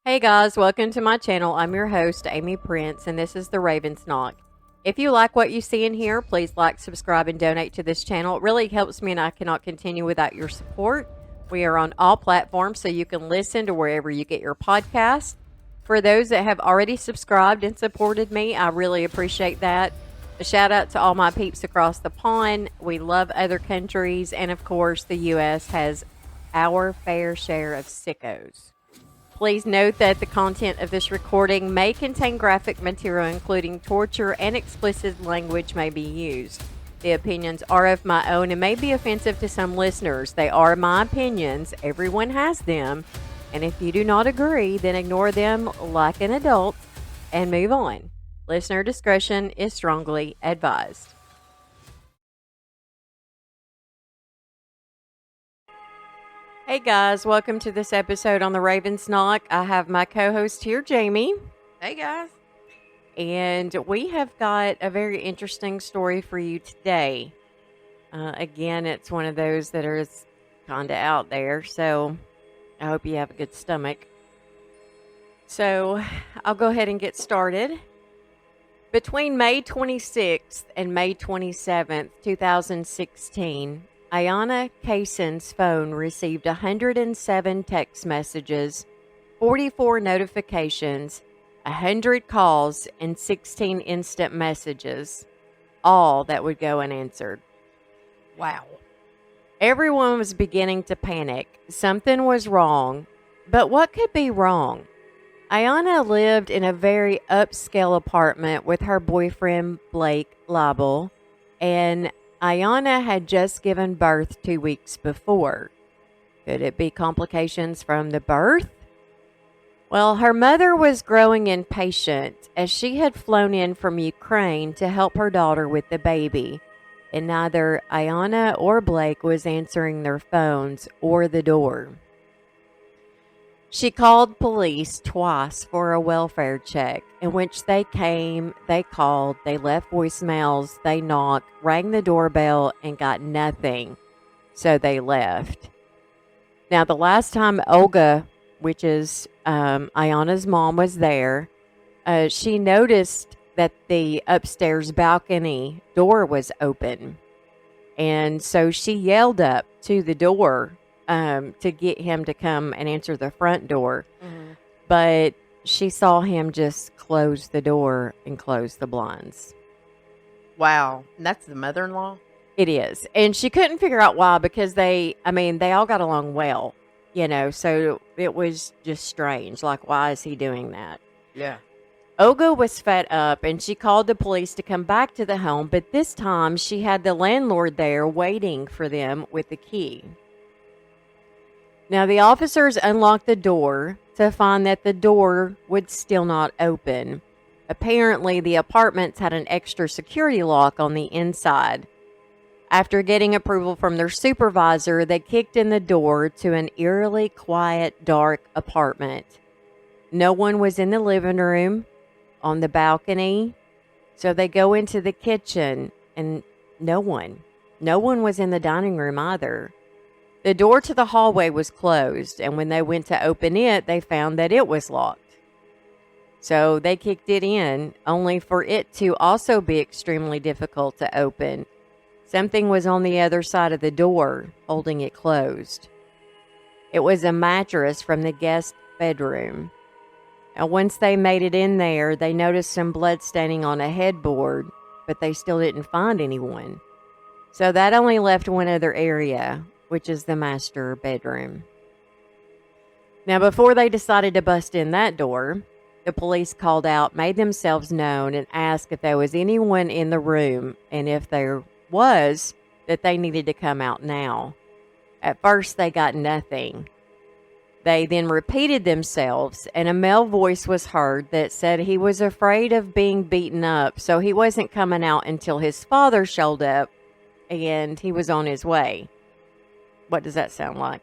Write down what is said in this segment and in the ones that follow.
Hey guys, welcome to my channel. I'm your host, Amy Prince, and this is the Raven's Knock. If you like what you see in here, please like, subscribe, and donate to this channel. It really helps me, and I cannot continue without your support. We are on all platforms, so you can listen to wherever you get your podcasts. For those that have already subscribed and supported me, I really appreciate that. A shout out to all my peeps across the pond. We love other countries, and of course, the U.S. has our fair share of sickos. Please note that the content of this recording may contain graphic material, including torture and explicit language may be used. The opinions are of my own and may be offensive to some listeners. They are my opinions. Everyone has them. And if you do not agree, then ignore them like an adult and move on. Listener discretion is strongly advised. Hey guys, welcome to this episode on the Raven's Knock. I have my co-host here, Jamie. Hey guys. And we have got a very interesting story for you today. Again, it's one of those that are kind of out there, so I hope you have a good stomach. So I'll go ahead and get started. Between May 26th and May 27th, 2016, Iana Kaysen's phone received 107 text messages, 44 notifications, 100 calls, and 16 instant messages, all that would go unanswered. Wow. Everyone was beginning to panic. Something was wrong, but what could be wrong? Iana lived in a very upscale apartment with her boyfriend, Lieblel, and Iana had just given birth 2 weeks before. Could it be complications from the birth? Well, her mother was growing impatient as she had flown in from Ukraine to help her daughter with the baby, and neither Iana or Blake was answering their phones or the door. She called police twice for a welfare check, in which they came, they called, they left voicemails, they knocked, rang the doorbell, and got nothing. So they left. Now, the last time Olga, which is Iana's mom, was there, she noticed that the upstairs balcony door was open. And so she yelled up to the door to get him to come and answer the front door. Mm-hmm. But she saw him just close the door and close the blinds. Wow. And that's the mother-in-law? It is. And she couldn't figure out why, because they all got along well, so it was just strange. Like, why is he doing that? Yeah. Olga was fed up and she called the police to come back to the home, but this time she had the landlord there waiting for them with the key. Now, the officers unlocked the door to find that the door would still not open. Apparently, the apartments had an extra security lock on the inside. After getting approval from their supervisor, they kicked in the door to an eerily quiet, dark apartment. No one was in the living room, on the balcony, so they go into the kitchen, and no one was in the dining room either. The door to the hallway was closed, and when they went to open it, they found that it was locked. So they kicked it in, only for it to also be extremely difficult to open. Something was on the other side of the door, holding it closed. It was a mattress from the guest bedroom. Now, once they made it in there, they noticed some blood staining on a headboard, but they still didn't find anyone. So that only left one other area, which is the master bedroom. Now, before they decided to bust in that door, the police called out, made themselves known, and asked if there was anyone in the room, and if there was, that they needed to come out now. At first, they got nothing. They then repeated themselves, and a male voice was heard that said he was afraid of being beaten up, so he wasn't coming out until his father showed up, and he was on his way. What does that sound like?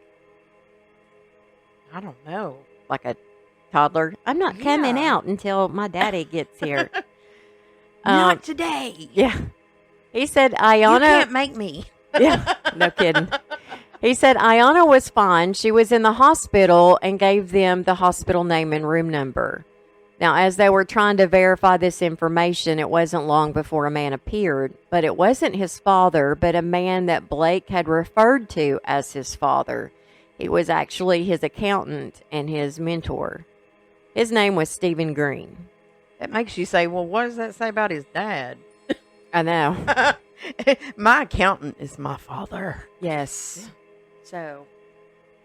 I don't know. Like a toddler? I'm not coming out until my daddy gets here. Not today. Yeah. He said, Iana. You can't make me. Yeah, no kidding. He said Iana was fine. She was in the hospital and gave them the hospital name and room number. Now, as they were trying to verify this information, it wasn't long before a man appeared, but it wasn't his father, but a man that Blake had referred to as his father. He was actually his accountant and his mentor. His name was Stephen Green. That makes you say, well, what does that say about his dad? I know. My accountant is my father. Yes. So,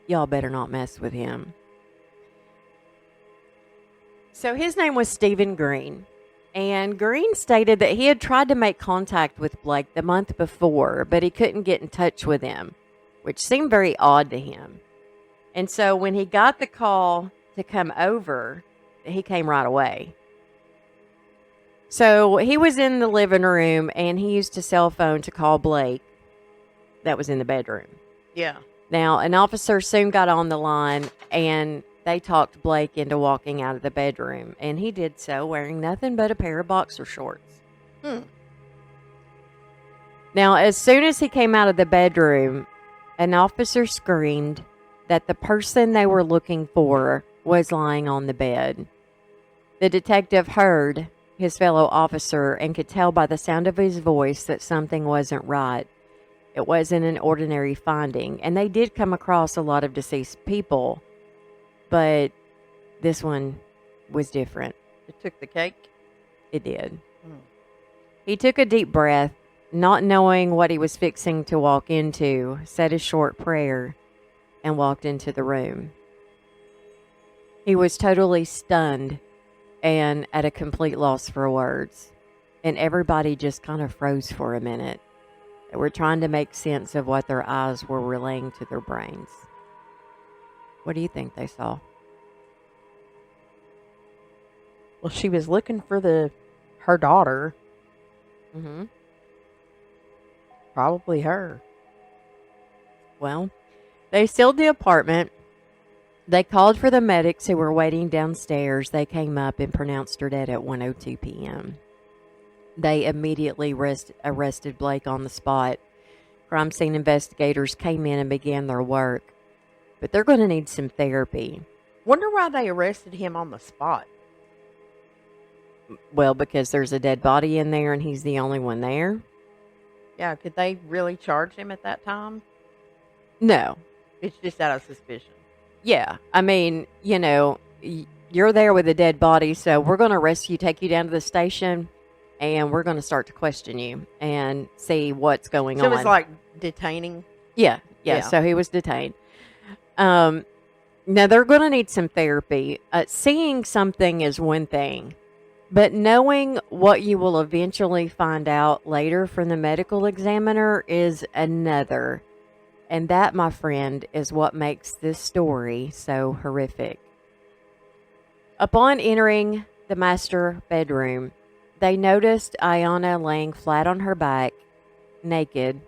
y'all better not mess with him. So his name was Stephen Green, and Green stated that he had tried to make contact with Blake the month before, but he couldn't get in touch with him, which seemed very odd to him. And so when he got the call to come over, he came right away. So he was in the living room, and he used a cell phone to call Blake that was in the bedroom. Yeah. Now, an officer soon got on the line, and they talked Blake into walking out of the bedroom, and he did so wearing nothing but a pair of boxer shorts. Now, as soon as he came out of the bedroom, an officer screamed that the person they were looking for was lying on the bed. The detective heard his fellow officer and could tell by the sound of his voice that something wasn't right. It wasn't an ordinary finding, and they did come across a lot of deceased people, but this one was different. It took the cake? It did. He took a deep breath, not knowing what he was fixing to walk into, said a short prayer, and walked into the room. He was totally stunned and at a complete loss for words, and everybody just kind of froze for a minute. They were trying to make sense of what their eyes were relaying to their brains. What do you think they saw? Well, she was looking for her daughter. Mm-hmm. Probably her. Well, they sealed the apartment. They called for the medics who were waiting downstairs. They came up and pronounced her dead at 1:02 p.m. They immediately arrested Blake on the spot. Crime scene investigators came in and began their work. But they're going to need some therapy. Wonder why they arrested him on the spot. Well, because there's a dead body in there and he's the only one there. Yeah, could they really charge him at that time? No. It's just out of suspicion. Yeah. I mean, you're there with a dead body, so we're going to arrest you, take you down to the station, and we're going to start to question you and see what's going on. So it was like detaining? Yeah. So he was detained. Now, they're going to need some therapy. Seeing something is one thing, but knowing what you will eventually find out later from the medical examiner is another. And that, my friend, is what makes this story so horrific. Upon entering the master bedroom, they noticed Iana laying flat on her back, naked,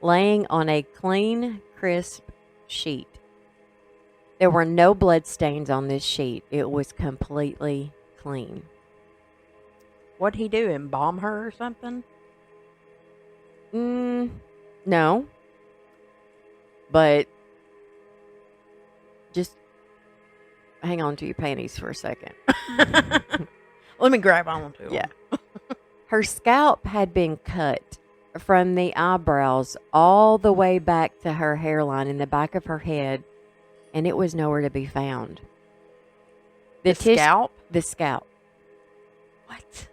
laying on a clean, crisp sheet. There were no blood stains on this sheet. It was completely clean. What'd he do? Embalm her or something? No. But just hang on to your panties for a second. Let me grab on to them. Yeah. Her scalp had been cut from the eyebrows all the way back to her hairline in the back of her head, and it was nowhere to be found. The scalp? The scalp. What?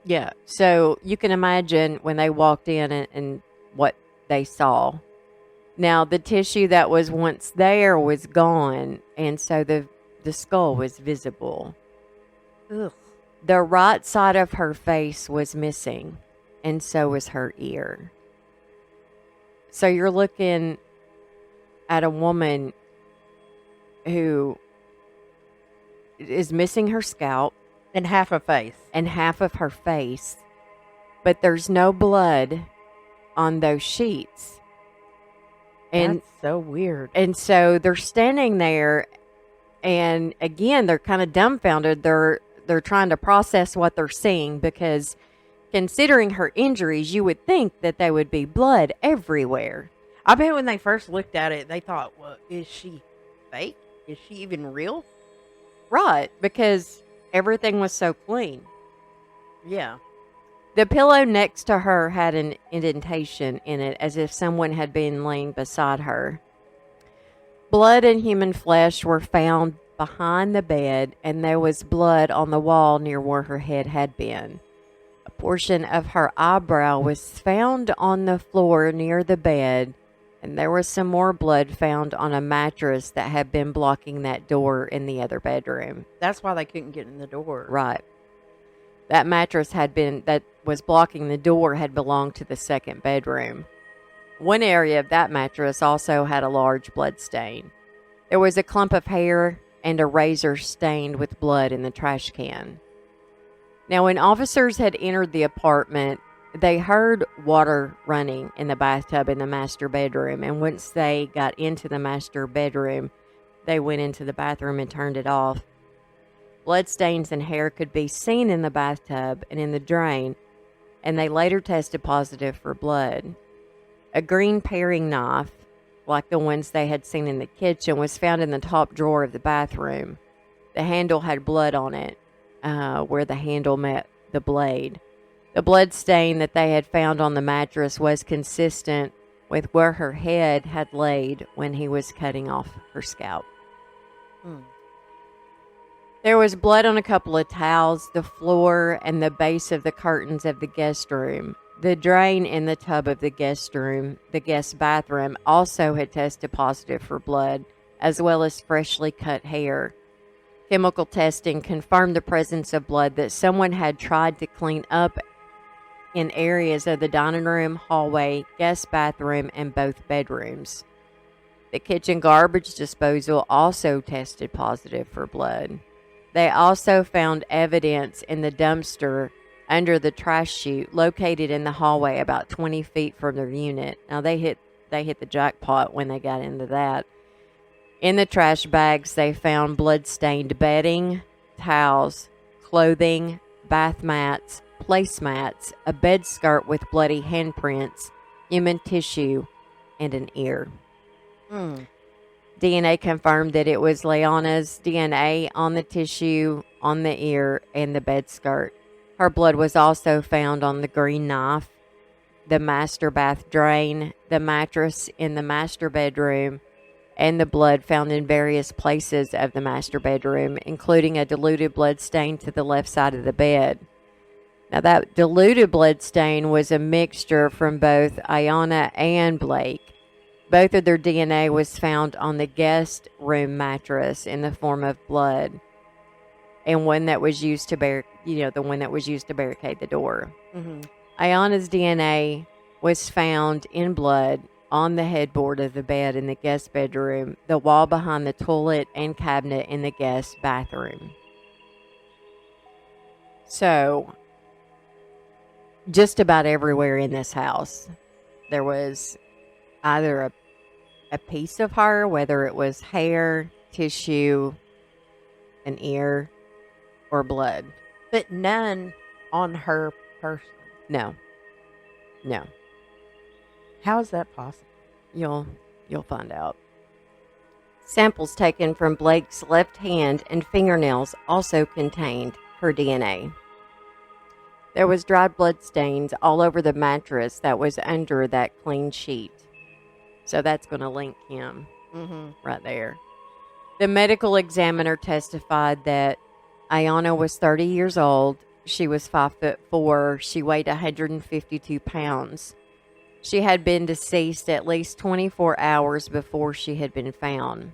Yeah. So you can imagine when they walked in and what they saw. Now, the tissue that was once there was gone, and so the skull was visible. Ugh. The right side of her face was missing, and so was her ear. So you're looking at a woman who is missing her scalp. And half a face. And half of her face. But there's no blood on those sheets. And that's so weird. And so they're standing there, and again, they're kind of dumbfounded. They're trying to process what they're seeing, because considering her injuries, you would think that there would be blood everywhere. I bet when they first looked at it, they thought, well, is she fake? Is she even real? Right, because everything was so clean. Yeah. The pillow next to her had an indentation in it as if someone had been laying beside her. Blood and human flesh were found behind the bed, and there was blood on the wall near where her head had been. A portion of her eyebrow was found on the floor near the bed, and there was some more blood found on a mattress that had been blocking that door in the other bedroom. That's why they couldn't get in the door. Right. That mattress that was blocking the door had belonged to the second bedroom. One area of that mattress also had a large blood stain. There was a clump of hair and a razor stained with blood in the trash can. Now, when officers had entered the apartment, they heard water running in the bathtub in the master bedroom, and once they got into the master bedroom, they went into the bathroom and turned it off. Bloodstains and hair could be seen in the bathtub and in the drain, and they later tested positive for blood. A green paring knife, like the ones they had seen in the kitchen, was found in the top drawer of the bathroom. The handle had blood on it, where the handle met the blade. The blood stain that they had found on the mattress was consistent with where her head had laid when he was cutting off her scalp. There was blood on a couple of towels, the floor, and the base of the curtains of the guest room. The drain in the tub of the guest bathroom, also had tested positive for blood, as well as freshly cut hair. Chemical testing confirmed the presence of blood that someone had tried to clean up in areas of the dining room, hallway, guest bathroom, and both bedrooms. The kitchen garbage disposal also tested positive for blood. They also found evidence in the dumpster under the trash chute located in the hallway about 20 feet from their unit. Now, they hit the jackpot when they got into that. In the trash bags, they found blood-stained bedding, towels, clothing, bath mats, placemats, a bed skirt with bloody handprints, human tissue, and an ear. DNA confirmed that it was Liana's DNA on the tissue, on the ear, and the bed skirt. Her blood was also found on the green knife, the master bath drain, the mattress in the master bedroom, and the blood found in various places of the master bedroom, including a diluted blood stain to the left side of the bed. Now, that diluted blood stain was a mixture from both Iana and Blake. Both of their DNA was found on the guest room mattress in the form of blood, and one that was used to the one that was used to barricade the door. Iana's DNA was found in blood on the headboard of the bed in the guest bedroom, the wall behind the toilet, and cabinet in the guest bathroom. So, just about everywhere in this house, there was either a piece of her, whether it was hair, tissue, an ear, or blood. But none on her person. No. How is that possible? You'll find out. Samples taken from Blake's left hand and fingernails also contained her DNA. There was dried blood stains all over the mattress that was under that clean sheet. So that's going to link him right there. The medical examiner testified that Iana was 30 years old. She was 5'4". She weighed 152 pounds. She had been deceased at least 24 hours before she had been found.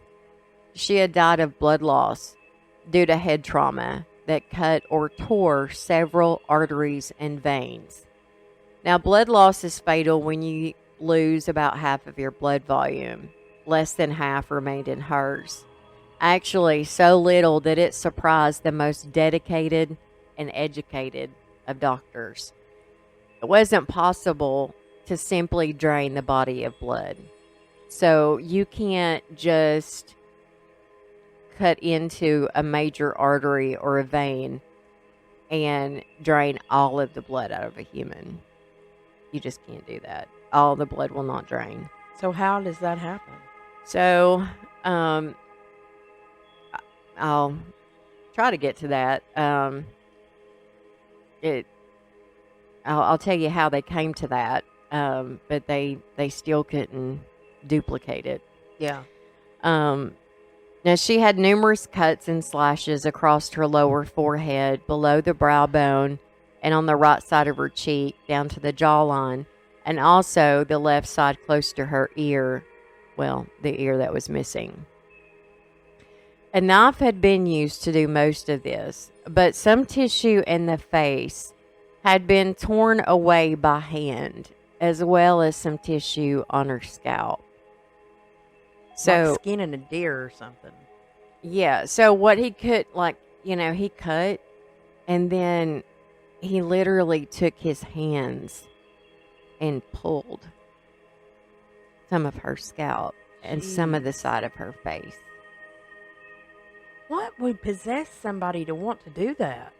She had died of blood loss due to head trauma that cut or tore several arteries and veins. Now, blood loss is fatal when you lose about half of your blood volume. Less than half remained in hers. Actually, so little that it surprised the most dedicated and educated of doctors. It wasn't possible to simply drain the body of blood. So you can't just cut into a major artery or a vein and drain all of the blood out of a human. You just can't do that. All the blood will not drain. So how does that happen? So, I'll try to get to that. It. I'll tell you how they came to that. But they still couldn't duplicate it. Yeah. Now, she had numerous cuts and slashes across her lower forehead, below the brow bone, and on the right side of her cheek, down to the jawline, and also the left side close to her ear. Well, the ear that was missing. A knife had been used to do most of this, but some tissue in the face had been torn away by hand, as well as some tissue on her scalp. So, like skinning a deer or something. yeah. So what he could, he cut, and then he literally took his hands and pulled some of her scalp and some of the side of her face. What would possess somebody to want to do that?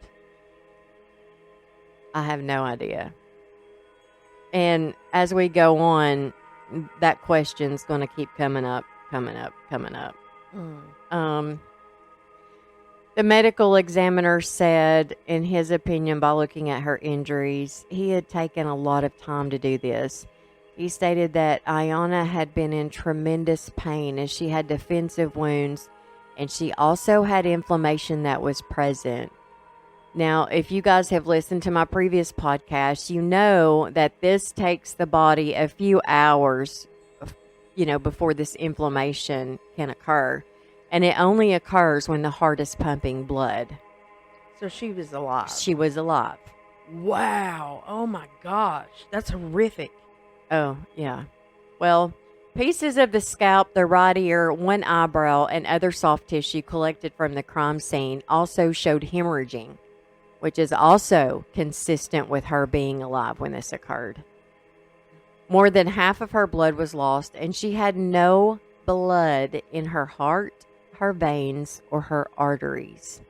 I have no idea. And as we go on, that question's going to keep coming up. The medical examiner said, in his opinion, by looking at her injuries, he had taken a lot of time to do this. He stated that Iana had been in tremendous pain as she had defensive wounds, and she also had inflammation that was present. Now, if you guys have listened to my previous podcast, you know that this takes the body a few hours, before this inflammation can occur. And it only occurs when the heart is pumping blood. So she was alive. She was alive. Wow. Oh my gosh. That's horrific. Oh, yeah. Well, pieces of the scalp, the right ear, one eyebrow, and other soft tissue collected from the crime scene also showed hemorrhaging, which is also consistent with her being alive when this occurred. More than half of her blood was lost, and she had no blood in her heart, her veins, or her arteries.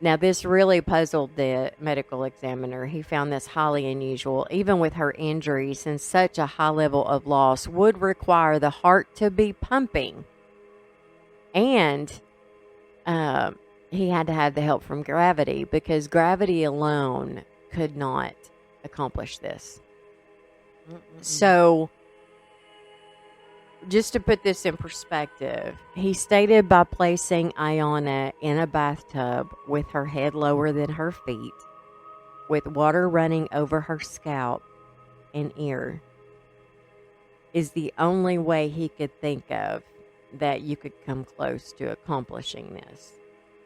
Now, this really puzzled the medical examiner. He found this highly unusual, even with her injuries, since such a high level of loss would require the heart to be pumping. And he had to have the help from gravity, because gravity alone could not accomplish this. So, just to put this in perspective, he stated by placing Iana in a bathtub with her head lower than her feet, with water running over her scalp and ear, is the only way he could think of that you could come close to accomplishing this.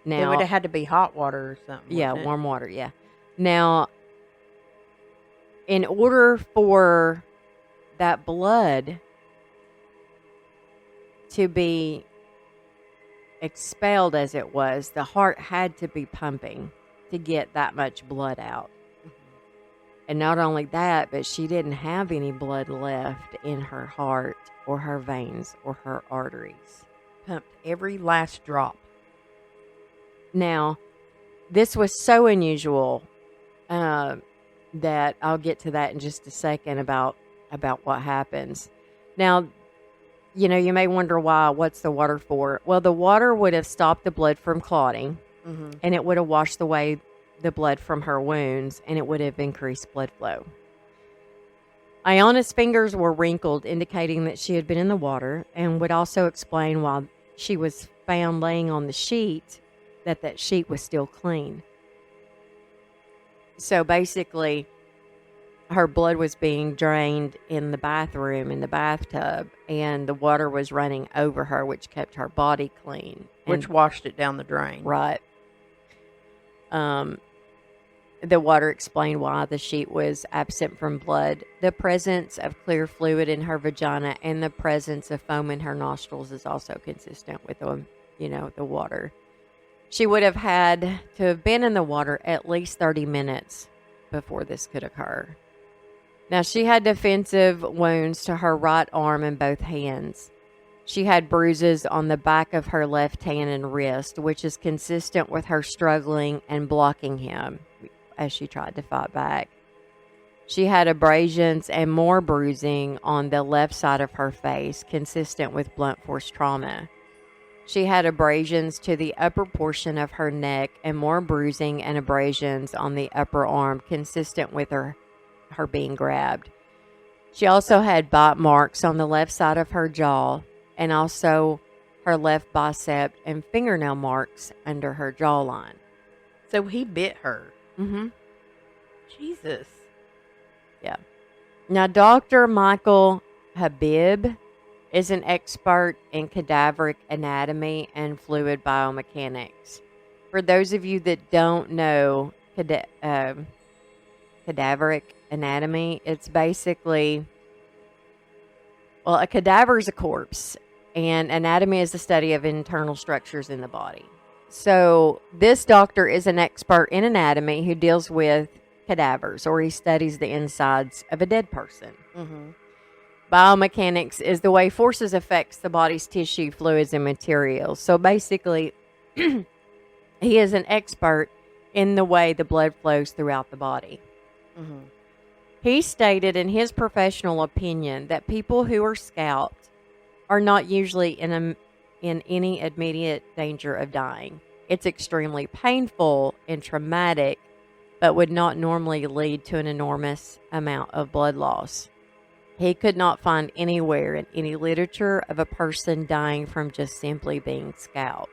Now, it would have had to be hot water or something. Yeah, warm water, yeah. Now, in order for that blood to be expelled as it was, the heart had to be pumping to get that much blood out. And not only that, but she didn't have any blood left in her heart or her veins or her arteries. Pumped every last drop. Now, this was so unusual that I'll get to that in just a second about what happens. Now, you may wonder what's the water for? Well, the water would have stopped the blood from clotting, and it would have washed away the blood from her wounds, and it would have increased blood flow. Iana's fingers were wrinkled, indicating that she had been in the water, and would also explain why she was found laying on the sheet, that sheet was still clean. So basically, her blood was being drained in the bathroom, in the bathtub, and the water was running over her, which kept her body clean. Which washed it down the drain. Right. The water explained why the sheet was absent from blood. The presence of clear fluid in her vagina and the presence of foam in her nostrils is also consistent with the water. She would have had to have been in the water at least 30 minutes before this could occur. Now, she had defensive wounds to her right arm and both hands. She had bruises on the back of her left hand and wrist, which is consistent with her struggling and blocking him as she tried to fight back. She had abrasions and more bruising on the left side of her face, consistent with blunt force trauma. She had abrasions to the upper portion of her neck and more bruising and abrasions on the upper arm, consistent with her being grabbed. She also had bite marks on the left side of her jaw and also her left bicep and fingernail marks under her jawline. So he bit her. Mm-hmm. Jesus. Yeah. Now, Dr. Michael Habib is an expert in cadaveric anatomy and fluid biomechanics. For those of you that don't know cadaveric anatomy, it's basically, well, a cadaver is a corpse, and anatomy is the study of internal structures in the body. So this doctor is an expert in anatomy who deals with cadavers, or he studies the insides of a dead person. Mm-hmm. Biomechanics is the way forces affects the body's tissue, fluids, and materials. So basically, he is an expert in the way the blood flows throughout the body. Mm-hmm. He stated in his professional opinion that people who are scalped are not usually in any immediate danger of dying. It's extremely painful and traumatic, but would not normally lead to an enormous amount of blood loss. He could not find anywhere in any literature of a person dying from just simply being scalped.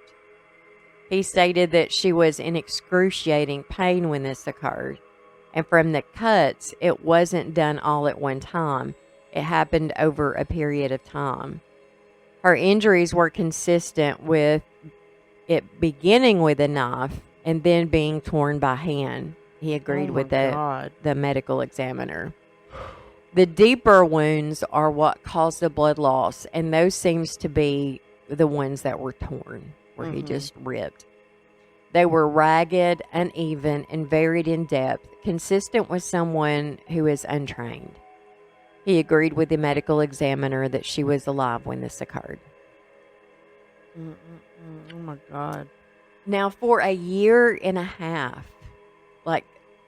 He stated that she was in excruciating pain when this occurred, and from the cuts, it wasn't done all at one time. It happened over a period of time. Her injuries were consistent with it beginning with a knife and then being torn by hand. He agreed with the medical examiner. The deeper wounds are what caused the blood loss, and those seems to be the ones that were torn, where he just ripped. They were ragged, uneven, and varied in depth, consistent with someone who is untrained. He agreed with the medical examiner that she was alive when this occurred. Oh my God. Now, for a year and a half,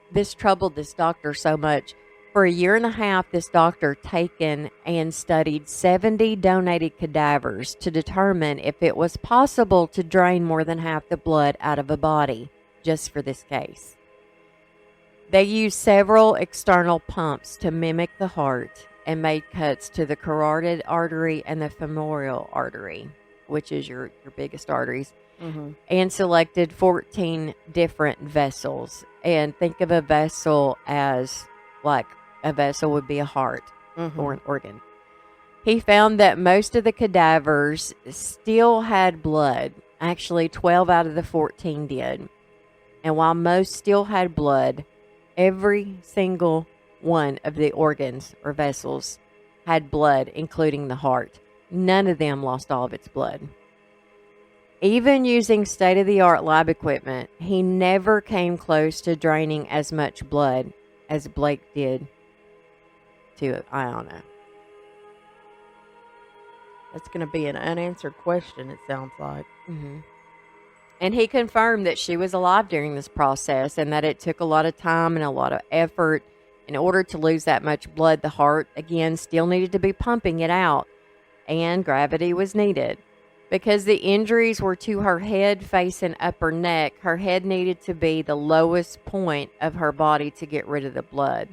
this troubled this doctor so much. For a year and a half, this doctor taken and studied 70 donated cadavers to determine if it was possible to drain more than half the blood out of a body just for this case. They used several external pumps to mimic the heart and made cuts to the carotid artery and the femoral artery, which is your biggest arteries, and selected 14 different vessels. And think of a vessel as like a vessel would be a heart or an organ. He found that most of the cadavers still had blood. Actually, 12 out of the 14 did. And while most still had blood, every single one of the organs or vessels had blood, including the heart. None of them lost all of its blood. Even using state-of-the-art lab equipment, he never came close to draining as much blood as Blake did to Iana. That's going to be an unanswered question, it sounds like. And he confirmed that she was alive during this process and that it took a lot of time and a lot of effort. In order to lose that much blood, the heart, again, still needed to be pumping it out, and gravity was needed. Because the injuries were to her head, face, and upper neck, her head needed to be the lowest point of her body to get rid of the blood.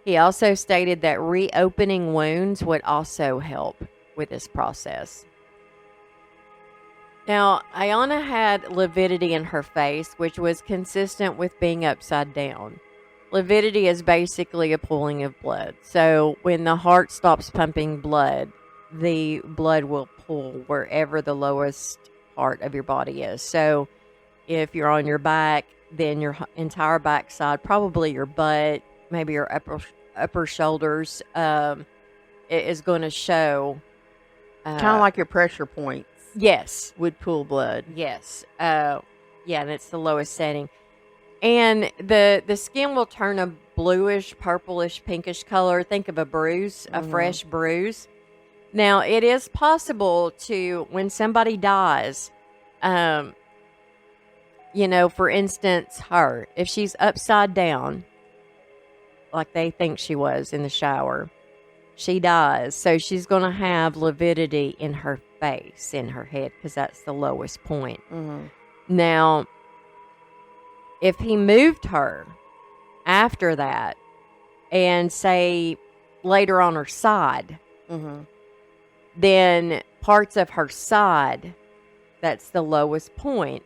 He also stated that reopening wounds would also help with this process. Now, Iana had lividity in her face, which was consistent with being upside down. Lividity is basically a pooling of blood. So when the heart stops pumping blood, the blood will pool wherever the lowest part of your body is. So if you're on your back, then your entire backside, probably your butt, maybe your upper shoulders, it is going to show. Kind of like your pressure points. Yes. Would pool blood. Yes. Yeah, and it's the lowest setting. And the skin will turn a bluish, purplish, pinkish color. Think of a bruise, a fresh bruise. Now, it is possible to, when somebody dies, for instance, her, if she's upside down, like they think she was in the shower. She dies. So she's going to have lividity in her face, in her head, because that's the lowest point. Mm-hmm. Now, if he moved her after that and say later on her side, Mm-hmm. then parts of her side, that's the lowest point,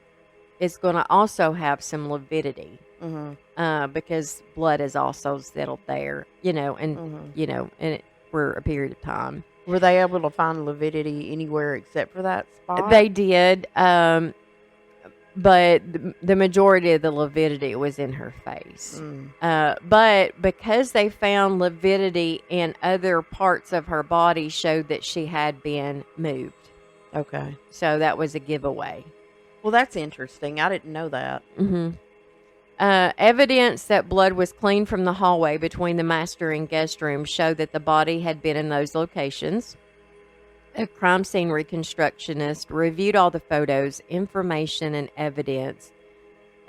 is going to also have some lividity. Mm-hmm. Because blood is also settled there, and for a period of time. Were they able to find lividity anywhere except for that spot? They did, but the majority of the lividity was in her face. But because they found lividity in other parts of her body, showed that she had been moved. Okay. So that was a giveaway. Well, that's interesting. I didn't know that. Mm-hmm. Evidence that blood was cleaned from the hallway between the master and guest room showed that the body had been in those locations. A crime scene reconstructionist reviewed all the photos, information, and evidence,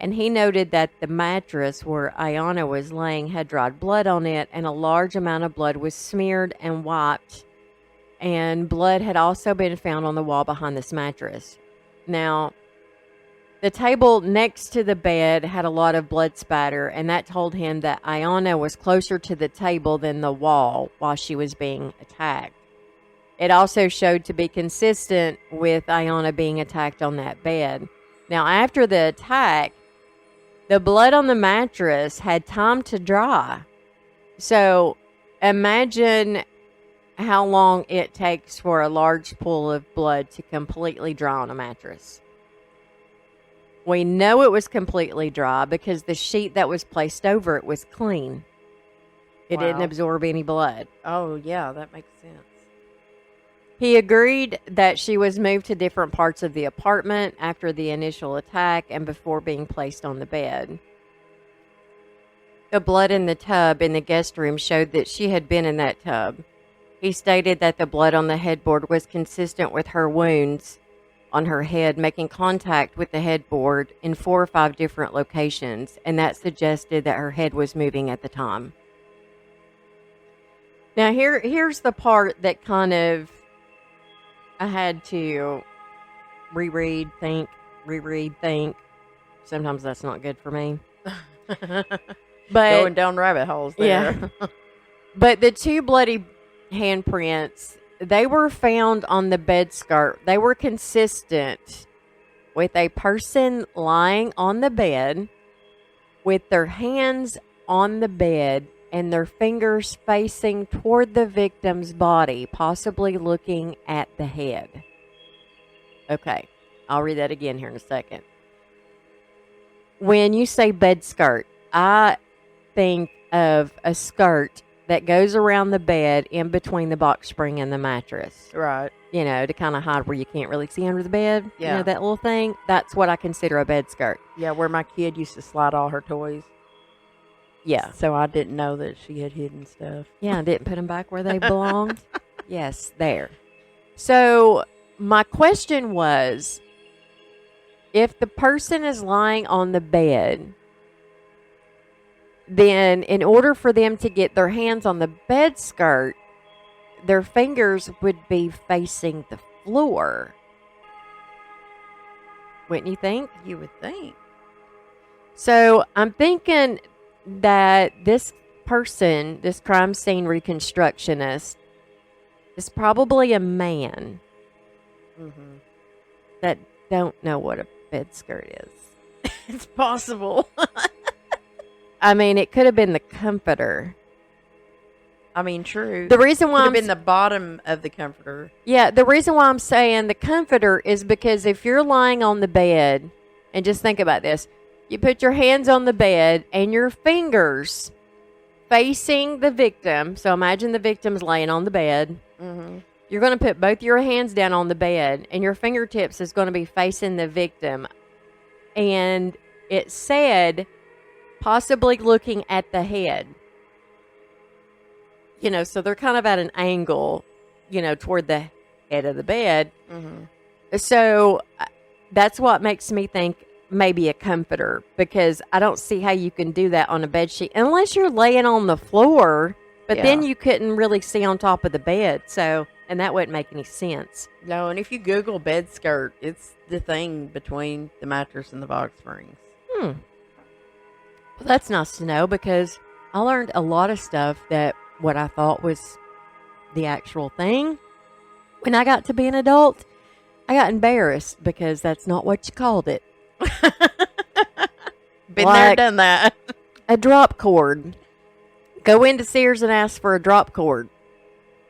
and he noted that the mattress where Iana was laying had dried blood on it, and a large amount of blood was smeared and wiped, and blood had also been found on the wall behind this mattress. Now, the table next to the bed had a lot of blood spatter, and that told him that Iana was closer to the table than the wall while she was being attacked. It also showed to be consistent with Iana being attacked on that bed. Now, after the attack, the blood on the mattress had time to dry. So, imagine how long it takes for a large pool of blood to completely dry on a mattress. We know it was completely dry because the sheet that was placed over it was clean. It didn't absorb any blood. Oh, yeah, that makes sense. He agreed that she was moved to different parts of the apartment after the initial attack and before being placed on the bed. The blood in the tub in the guest room showed that she had been in that tub. He stated that the blood on the headboard was consistent with her wounds on her head, making contact with the headboard in 4 or 5 different locations, and that suggested that her head was moving at the time. Now, here's the part that kind of I had to reread, think. Sometimes that's not good for me. But going down rabbit holes there. Yeah. But the 2 bloody handprints, they were found on the bed skirt. They were consistent with a person lying on the bed with their hands on the bed and their fingers facing toward the victim's body, possibly looking at the head. Okay, I'll read that again here in a second. When you say bed skirt, I think of a skirt that goes around the bed in between the box spring and the mattress. Right. To kind of hide where you can't really see under the bed. Yeah. That little thing. That's what I consider a bed skirt. Yeah, where my kid used to slide all her toys. Yeah. So I didn't know that she had hidden stuff. Yeah, I didn't put them back where they belonged. Yes, there. So my question was, if the person is lying on the bed, then in order for them to get their hands on the bed skirt, their fingers would be facing the floor. Wouldn't you think? You would think. So I'm thinking that this person, this crime scene reconstructionist, is probably a man that don't know what a bed skirt is. It's possible. I mean, it could have been the comforter. I mean, true. The reason why could have been the bottom of the comforter. Yeah, the reason why I'm saying the comforter is because if you're lying on the bed, and just think about this, you put your hands on the bed and your fingers facing the victim. So imagine the victim's laying on the bed. Mm-hmm. You're going to put both your hands down on the bed, and your fingertips is going to be facing the victim. And it said, possibly looking at the head. So they're kind of at an angle, toward the head of the bed. Mm-hmm. So that's what makes me think maybe a comforter, because I don't see how you can do that on a bed sheet unless you're laying on the floor. But then you couldn't really see on top of the bed, and that wouldn't make any sense. No, and if you Google bed skirt, it's the thing between the mattress and the box springs. Well, that's nice to know, because I learned a lot of stuff that what I thought was the actual thing. When I got to be an adult, I got embarrassed because that's not what you called it. Been there, done that. A drop cord. Go into Sears and ask for a drop cord.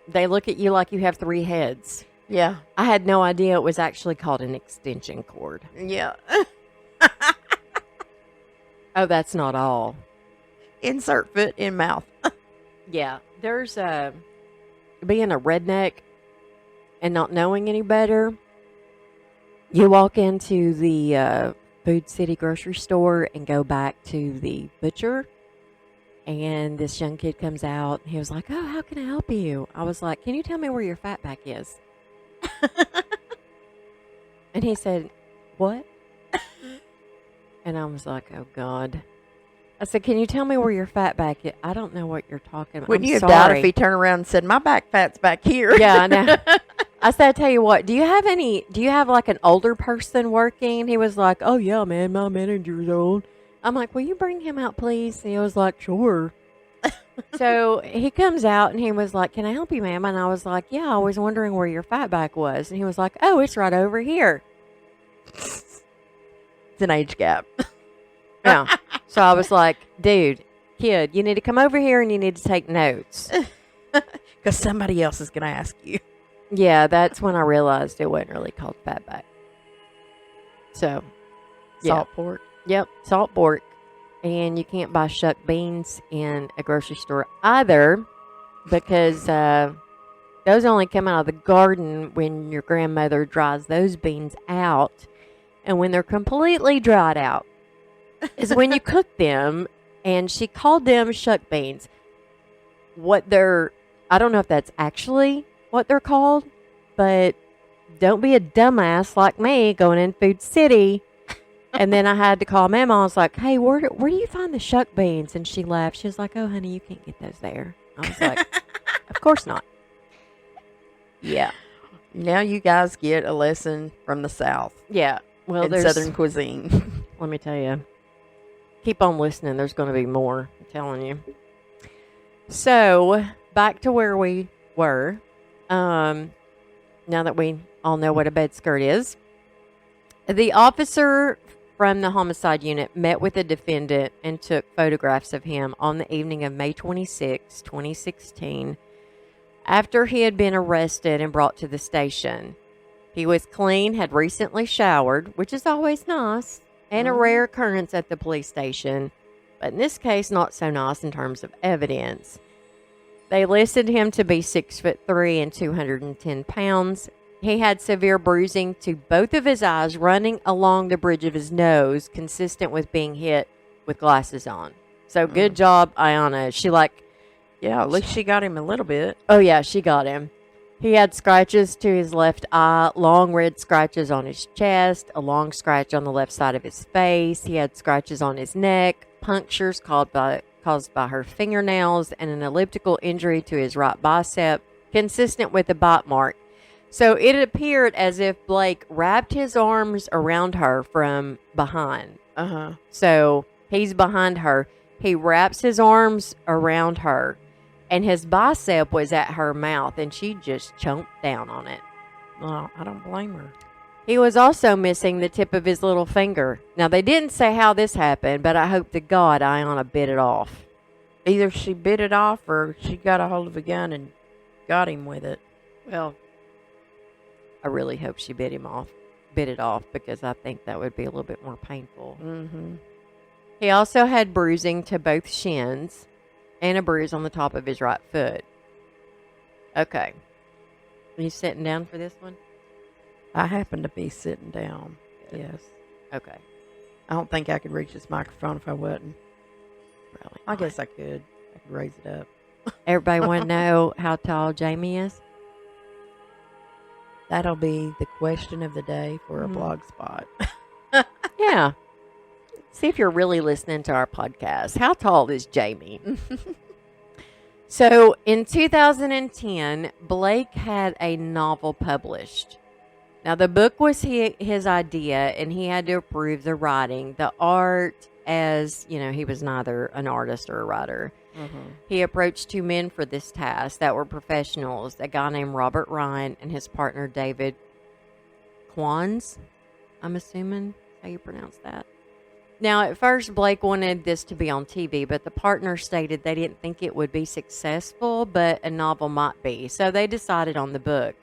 They look at you like you have 3 heads. Yeah. I had no idea it was actually called an extension cord. Yeah. Oh, that's not all. Insert foot in mouth. Yeah. There's being a redneck and not knowing any better. You walk into the Food City grocery store and go back to the butcher. And this young kid comes out. He was like, "Oh, how can I help you?" I was like, "Can you tell me where your fat back is?" And he said, "What?" And I was like, "Oh, God." I said, "Can you tell me where your fat back is?" I don't know what you're talking about. Wouldn't you have died if he turned around and said, "My back fat's back here"? Yeah, I know. I said, "I tell you what, do you have like an older person working?" He was like, "Oh, yeah, man, my manager's old." I'm like, "Will you bring him out, please?" And he was like, "Sure." So he comes out and he was like, "Can I help you, ma'am?" And I was like, "Yeah, I was wondering where your fat back was." And he was like, "Oh, it's right over here." It's an age gap. Yeah. So I was like, "Dude, kid, you need to come over here and you need to take notes." Because somebody else is going to ask you. Yeah, that's when I realized it wasn't really called fat back. So, Salt pork. Yep, salt pork. And you can't buy shucked beans in a grocery store either, because those only come out of the garden when your grandmother dries those beans out. And when they're completely dried out is when you cook them. And she called them shucked beans. I don't know if that's actually what they're called, but don't be a dumbass like me going in Food City. And then I had to call Mama. I was like, "Hey, where do you find the shuck beans?" And she laughed. She was like, "Oh, honey, you can't get those there." I was like, "Of course not." Yeah. Now you guys get a lesson from the South. Yeah. Well, there's Southern cuisine. Let me tell you. Keep on listening. There's going to be more. I'm telling you. So, back to where we were. Now that we all know what a bed skirt is. The officer from the homicide unit met with the defendant and took photographs of him on the evening of May 26, 2016, after he had been arrested and brought to the station. He was clean, had recently showered, which is always nice, and a rare occurrence at the police station, but in this case, not so nice in terms of evidence. They listed him to be 6'3" and 210 pounds. He had severe bruising to both of his eyes running along the bridge of his nose, consistent with being hit with glasses on. So good job, Iana. Yeah, at least she got him a little bit. Oh, yeah, she got him. He had scratches to his left eye, long red scratches on his chest, a long scratch on the left side of his face. He had scratches on his neck, punctures caused by her fingernails, and an elliptical injury to his right bicep, consistent with a bite mark. So it appeared as if Blake wrapped his arms around her from behind. So he's behind her. He wraps his arms around her, and his bicep was at her mouth, and she just chomped down on it. Well, I don't blame her. He was also missing the tip of his little finger. Now, they didn't say how this happened, but I hope to God Iana bit it off. Either she bit it off or she got a hold of a gun and got him with it. Well, I really hope she bit it off, because I think that would be a little bit more painful. Mm-hmm. He also had bruising to both shins and a bruise on the top of his right foot. Okay. Are you sitting down for this one? I happen to be sitting down. Yes. Okay. I don't think I could reach this microphone if I wasn't. Really? I guess I could. I could raise it up. Everybody want to know how tall Jamie is? That'll be the question of the day for a blog spot. Yeah. See if you're really listening to our podcast. How tall is Jamie? So in 2010, Blake had a novel published. Now, the book was his idea, and he had to approve the writing, the art, as, he was neither an artist or a writer. Mm-hmm. He approached two men for this task that were professionals, a guy named Robert Ryan and his partner David Quans, I'm assuming how you pronounce that. Now, at first, Blake wanted this to be on TV, but the partner stated they didn't think it would be successful, but a novel might be. So they decided on the book.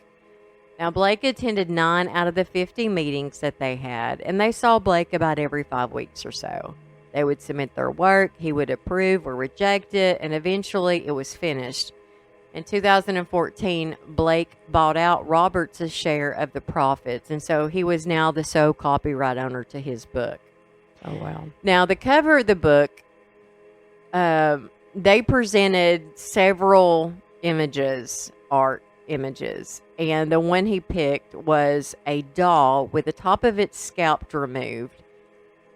Now, Blake attended 9 out of the 50 meetings that they had, and they saw Blake about every 5 weeks or so. They would submit their work, he would approve or reject it, and eventually it was finished. In 2014, Blake bought out Roberts' share of the profits, and so he was now the sole copyright owner to his book. Oh, wow. Now, the cover of the book, they presented several art images, and the one he picked was a doll with the top of its scalp removed,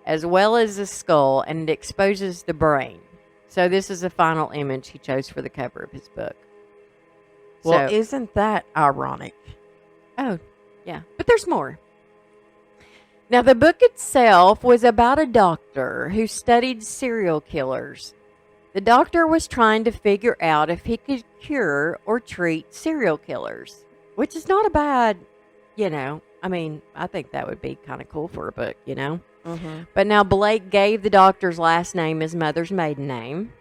as well as the skull, and it exposes the brain. So this is the final image he chose for the cover of his book. Well, isn't that ironic? Oh, yeah. But there's more. Now, the book itself was about a doctor who studied serial killers. The doctor was trying to figure out if he could cure or treat serial killers, which is not a bad, I think that would be kind of cool for a book, Mm-hmm. But now Blake gave the doctor's last name his mother's maiden name.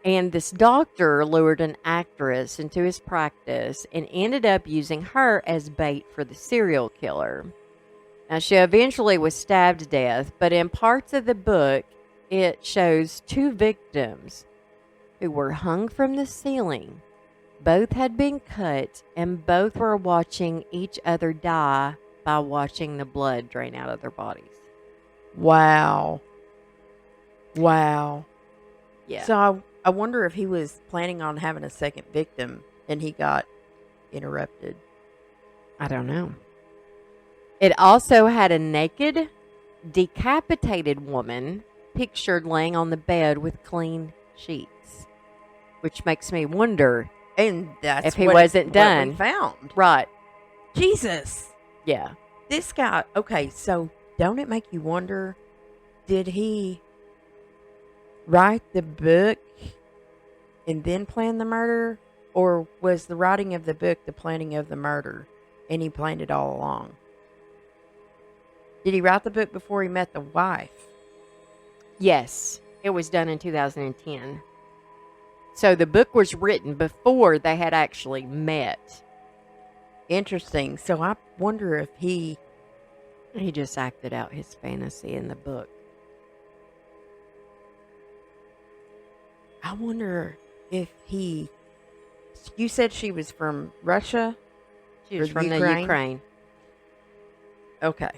And this doctor lured an actress into his practice and ended up using her as bait for the serial killer. Now, she eventually was stabbed to death, but in parts of the book, it shows 2 victims who were hung from the ceiling. Both had been cut, and both were watching each other die by watching the blood drain out of their bodies. Wow. Yeah. So I wonder if he was planning on having a second victim and he got interrupted. I don't know. It also had a naked, decapitated woman pictured laying on the bed with clean sheets, which makes me wonder And that's if he what wasn't done. What we found. Right. Jesus. Yeah. This guy, okay, so don't it make you wonder, did he write the book and then plan the murder? Or was the writing of the book the planning of the murder and he planned it all along? Did he write the book before he met the wife? Yes. It was done in 2010. So the book was written before they had actually met. Interesting. So I wonder if he just acted out his fantasy in the book. I wonder if he... You said she was from Russia? She was Or from the Ukraine. Okay.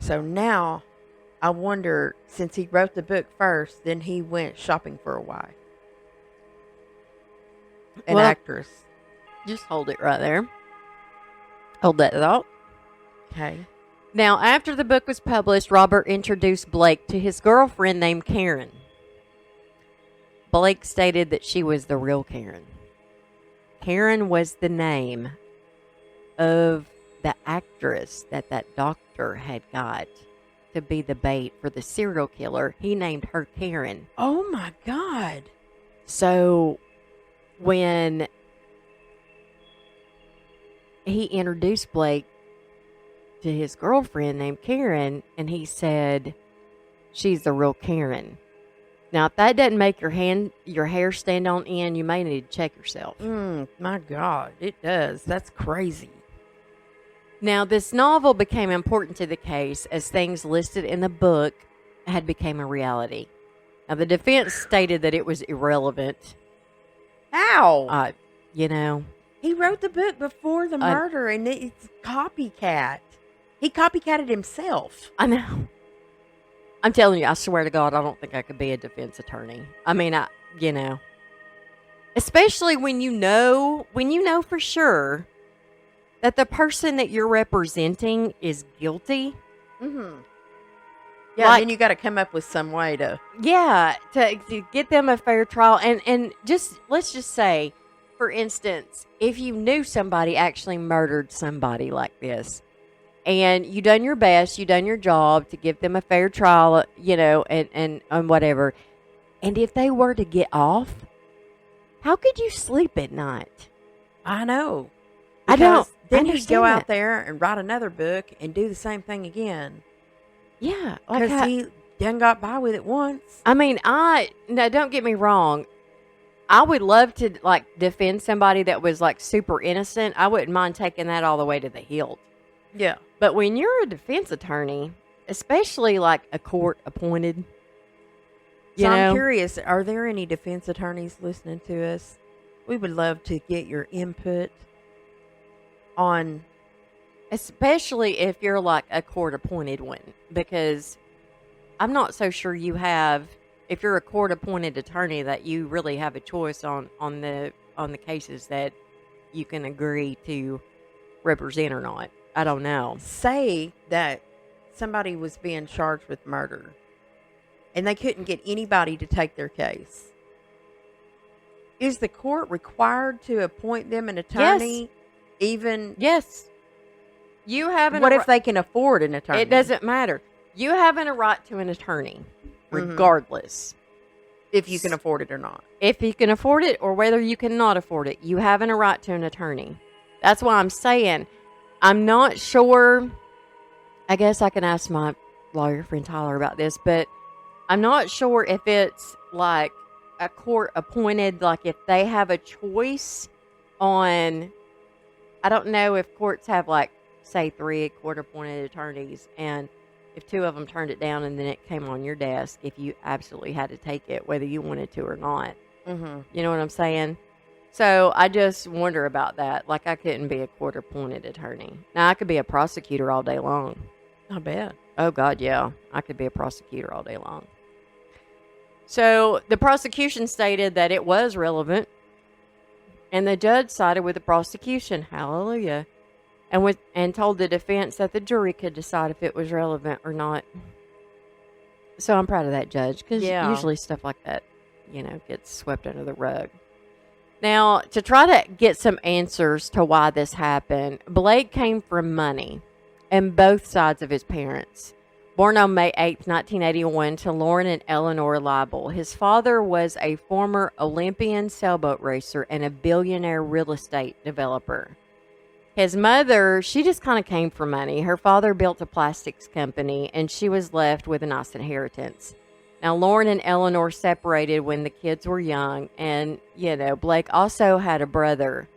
So now, I wonder, since he wrote the book first, then he went shopping for a wife. An actress. Just hold it right there. Hold that thought. Okay. Now, after the book was published, Robert introduced Blake to his girlfriend named Karen. Blake stated that she was the real Karen. Karen was the name of the actress that doctor had got to be the bait for the serial killer. He named her Karen. Oh my God. So when he introduced Blake to his girlfriend named Karen, and he said, she's the real Karen. Now, if that doesn't make your hair stand on end, you may need to check yourself. My God, it does. That's crazy. Now, this novel became important to the case as things listed in the book had become a reality. Now, the defense stated that it was irrelevant. How? He wrote the book before the murder, and it's copycat. He copycatted himself. I know. I'm telling you, I swear to God, I don't think I could be a defense attorney. I mean, especially when you know for sure that the person that you're representing is guilty. Mm-hmm. Yeah, and then you got to come up with some way to. Yeah, to get them a fair trial. And just, let's just say, for instance, if you knew somebody actually murdered somebody like this, and you done your best, you done your job to give them a fair trial, and whatever. And if they were to get off, how could you sleep at night? I know. I don't. Then he'd go out there and write another book and do the same thing again. Yeah, because he done got by with it once. I mean, no, don't get me wrong. I would love to defend somebody that was super innocent. I wouldn't mind taking that all the way to the hilt. Yeah. But when you're a defense attorney, especially a court appointed, I'm curious, are there any defense attorneys listening to us? We would love to get your input on, especially if you're a court appointed one, because I'm not so sure you have, if you're a court appointed attorney, that you really have a choice on the cases that you can agree to represent or not. I don't know. Say that somebody was being charged with murder and they couldn't get anybody to take their case. Is the court required to appoint them an attorney? Yes. Even yes. You have what if they can afford an attorney? It doesn't matter. You have a right to an attorney, regardless. If you can afford it or not. If you can afford it or whether you cannot afford it, you have a right to an attorney. That's why I'm saying, I'm not sure. I guess I can ask my lawyer friend Tyler about this, but I'm not sure if it's a court appointed, if they have a choice on, I don't know if courts have say 3 court appointed attorneys, and if 2 of them turned it down and then it came on your desk, if you absolutely had to take it, whether you wanted to or not. Mm-hmm. You know what I'm saying? So I just wonder about that. I couldn't be a court appointed attorney. Now I could be a prosecutor all day long. Not bad. Oh God, yeah. I could be a prosecutor all day long. So the prosecution stated that it was relevant, and the judge sided with the prosecution. Hallelujah. And told the defense that the jury could decide if it was relevant or not. So I'm proud of that judge, because usually stuff like that, gets swept under the rug. Now, to try to get some answers to why this happened, Blake came from money and both sides of his parents. Born on May 8th, 1981 to Lauren and Eleanor Lieblel, his father was a former Olympian sailboat racer and a billionaire real estate developer. His mother, she just kind of came from money. Her father built a plastics company, and she was left with a nice inheritance. Now, Lauren and Eleanor separated when the kids were young, and, Blake also had a brother.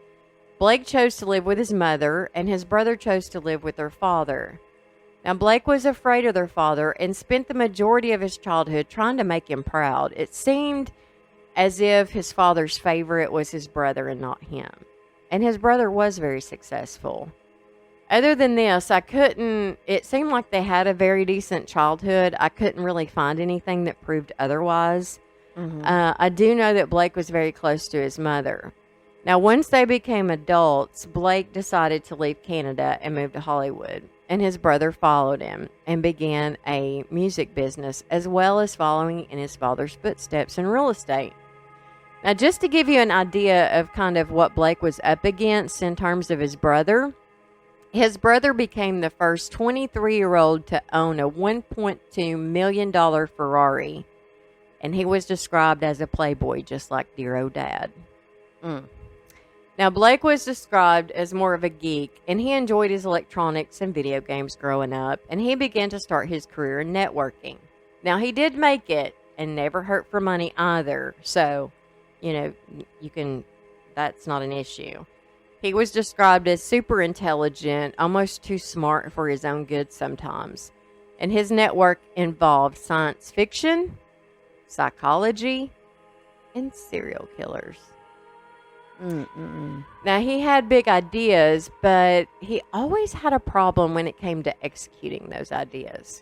Blake chose to live with his mother, and his brother chose to live with their father. Now, Blake was afraid of their father and spent the majority of his childhood trying to make him proud. It seemed as if his father's favorite was his brother and not him. And his brother was very successful. Other than this, it seemed like they had a very decent childhood. I couldn't really find anything that proved otherwise. Mm-hmm. I do know that Blake was very close to his mother. Now, once they became adults, Blake decided to leave Canada and move to Hollywood. And his brother followed him and began a music business, as well as following in his father's footsteps in real estate. Now, just to give you an idea of kind of what Blake was up against in terms of his brother became the first 23-year-old to own a $1.2 million Ferrari. And he was described as a playboy, just like dear old dad. Now, Blake was described as more of a geek, and he enjoyed his electronics and video games growing up, and he began to start his career in networking. Now, he did make it and never hurt for money either, so, that's not an issue. He was described as super intelligent, almost too smart for his own good sometimes, and his network involved science fiction, psychology, and serial killers. Now, he had big ideas, but he always had a problem when it came to executing those ideas.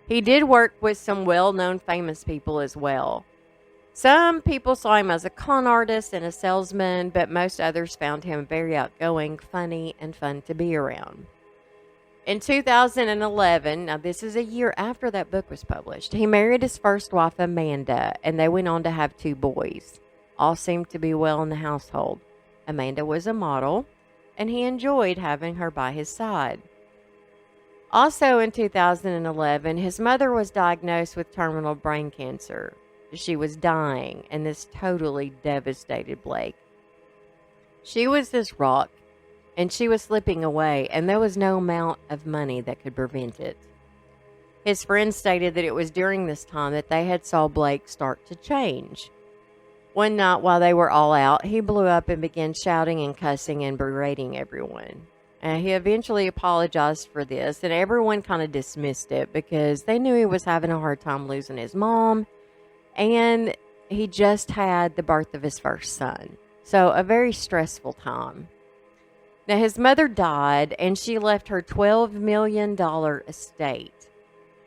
He did work with some well-known famous people as well. Some people saw him as a con artist and a salesman, but most others found him very outgoing, funny, and fun to be around. In 2011, now this is a year after that book was published, he married his first wife, Amanda, and they went on to have 2 boys. All seemed to be well in the household. Amanda was a model, and he enjoyed having her by his side. Also in 2011, his mother was diagnosed with terminal brain cancer. She was dying, and this totally devastated Blake. She was this rock, and she was slipping away, and there was no amount of money that could prevent it. His friends stated that it was during this time that they had saw Blake start to change. One night while they were all out, he blew up and began shouting and cussing and berating everyone. He eventually apologized for this, and everyone kind of dismissed it because they knew he was having a hard time losing his mom, and he just had the birth of his first son. So a very stressful time. Now, his mother died, and she left her $12 million estate.